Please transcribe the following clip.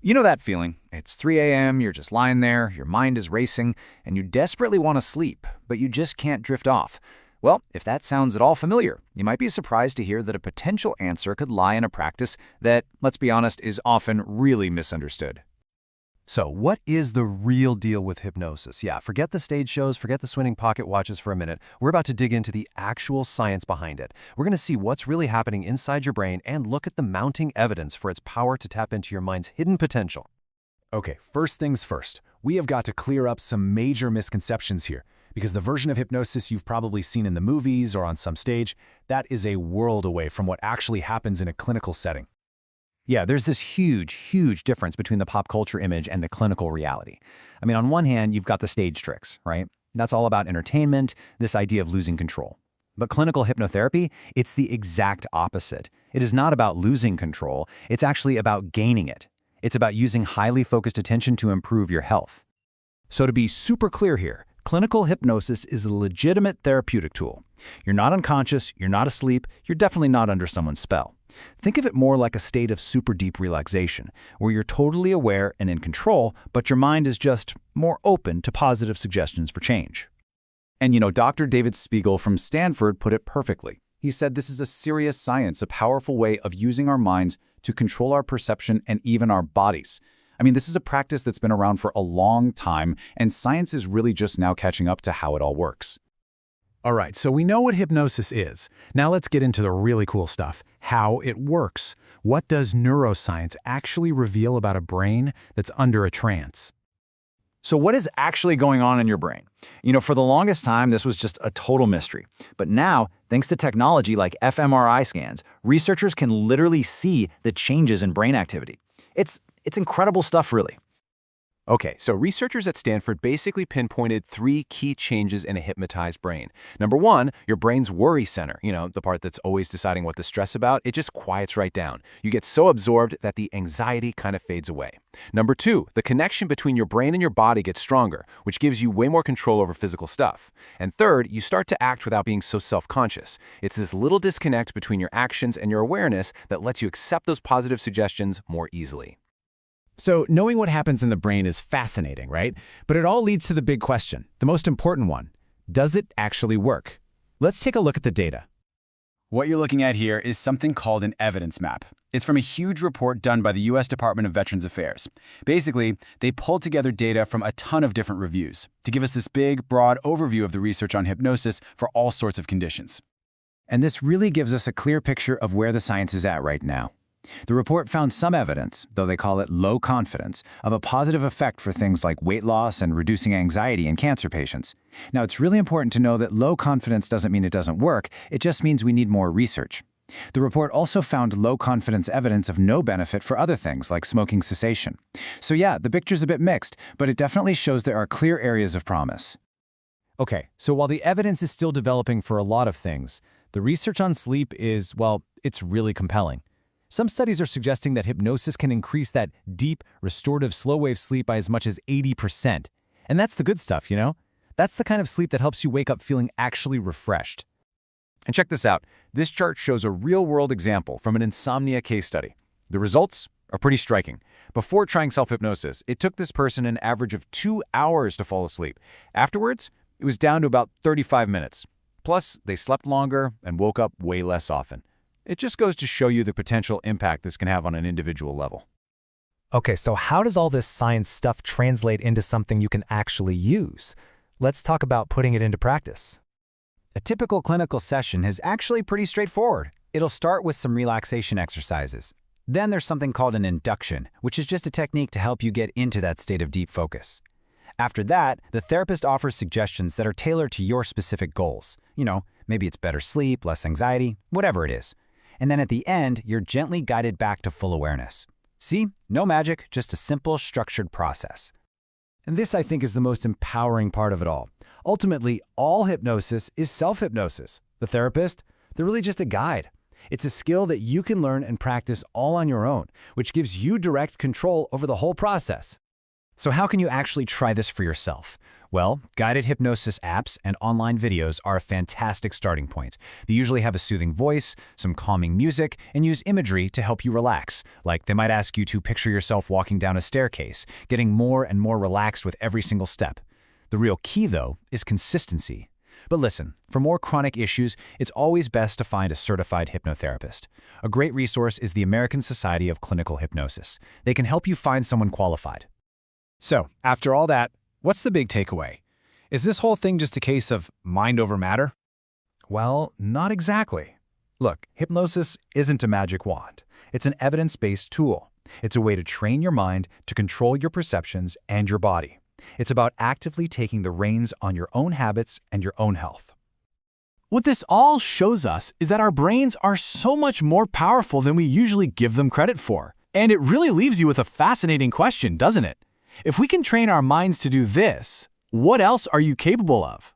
You know that feeling. It's 3 a.m., you're just lying there, your mind is racing, and you desperately want to sleep, but you just can't drift off. Well, if that sounds at all familiar, you might be surprised to hear that a potential answer could lie in a practice that, let's be honest, is often really misunderstood. So what is the real deal with hypnosis? Yeah, forget the stage shows, forget the swinging pocket watches for a minute. We're about to dig into the actual science behind it. We're going to see what's really happening inside your brain and look at the mounting evidence for its power to tap into your mind's hidden potential. Okay, first things first. We have got to clear up some major misconceptions here, because the version of hypnosis you've probably seen in the movies or on some stage, that is a world away from what actually happens in a clinical setting. Yeah, there's this huge difference between the pop culture image and the clinical reality. I mean, on one hand, you've got the stage tricks, right? That's all about entertainment, this idea of losing control. But clinical hypnotherapy, it's the exact opposite. It is not about losing control, it's actually about gaining it. It's about using highly focused attention to improve your health. So to be super clear here, clinical hypnosis is a legitimate therapeutic tool. You're not unconscious, you're not asleep, you're definitely not under someone's spell. Think of it more like a state of super deep relaxation, where you're totally aware and in control, but your mind is just more open to positive suggestions for change. And Dr. David Spiegel from Stanford put it perfectly. He said this is a serious science, a powerful way of using our minds to control our perception and even our bodies. I mean, this is a practice that's been around for a long time, and science is really just now catching up to how it all works. All right, so we know what hypnosis is. Now let's get into the really cool stuff, how it works. What does neuroscience actually reveal about a brain that's under a trance? So what is actually going on in your brain? For the longest time, this was just a total mystery. But now, thanks to technology like fMRI scans, researchers can literally see the changes in brain activity. It's incredible stuff, really. Okay, so researchers at Stanford basically pinpointed 3 key changes in a hypnotized brain. Number 1, your brain's worry center, the part that's always deciding what to stress about, it just quiets right down. You get so absorbed that the anxiety kind of fades away. Number 2, the connection between your brain and your body gets stronger, which gives you way more control over physical stuff. And third, you start to act without being so self-conscious. It's this little disconnect between your actions and your awareness that lets you accept those positive suggestions more easily. So knowing what happens in the brain is fascinating, right? But it all leads to the big question, the most important one. Does it actually work? Let's take a look at the data. What you're looking at here is something called an evidence map. It's from a huge report done by the U.S. Department of Veterans Affairs. Basically, they pulled together data from a ton of different reviews to give us this big, broad overview of the research on hypnosis for all sorts of conditions. And this really gives us a clear picture of where the science is at right now. The report found some evidence, though they call it low confidence, of a positive effect for things like weight loss and reducing anxiety in cancer patients. Now, it's really important to know that low confidence doesn't mean it doesn't work, it just means we need more research. The report also found low confidence evidence of no benefit for other things like smoking cessation. So yeah, the picture's a bit mixed, but it definitely shows there are clear areas of promise. Okay, so while the evidence is still developing for a lot of things, the research on sleep is, well, it's really compelling. Some studies are suggesting that hypnosis can increase that deep, restorative slow-wave sleep by as much as 80%. And that's the good stuff, That's the kind of sleep that helps you wake up feeling actually refreshed. And check this out. This chart shows a real-world example from an Insomnia case study. The results are pretty striking. Before trying self-hypnosis, it took this person an average of 2 hours to fall asleep. Afterwards, it was down to about 35 minutes. Plus, they slept longer and woke up way less often. It just goes to show you the potential impact this can have on an individual level. Okay, so how does all this science stuff translate into something you can actually use? Let's talk about putting it into practice. A typical clinical session is actually pretty straightforward. It'll start with some relaxation exercises. Then there's something called an induction, which is just a technique to help you get into that state of deep focus. After that, the therapist offers suggestions that are tailored to your specific goals. Maybe it's better sleep, less anxiety, whatever it is. And then at the end, you're gently guided back to full awareness. See? No magic, just a simple, structured process. And this, I think, is the most empowering part of it all. Ultimately, all hypnosis is self-hypnosis. The therapist, they're really just a guide. It's a skill that you can learn and practice all on your own, which gives you direct control over the whole process. So how can you actually try this for yourself? Well, guided hypnosis apps and online videos are a fantastic starting point. They usually have a soothing voice, some calming music, and use imagery to help you relax. Like they might ask you to picture yourself walking down a staircase, getting more and more relaxed with every single step. The real key, though, is consistency. But listen, for more chronic issues, it's always best to find a certified hypnotherapist. A great resource is the American Society of Clinical Hypnosis. They can help you find someone qualified. So, after all that, what's the big takeaway? Is this whole thing just a case of mind over matter? Well, not exactly. Look, hypnosis isn't a magic wand. It's an evidence-based tool. It's a way to train your mind to control your perceptions and your body. It's about actively taking the reins on your own habits and your own health. What this all shows us is that our brains are so much more powerful than we usually give them credit for. And it really leaves you with a fascinating question, doesn't it? If we can train our minds to do this, what else are you capable of?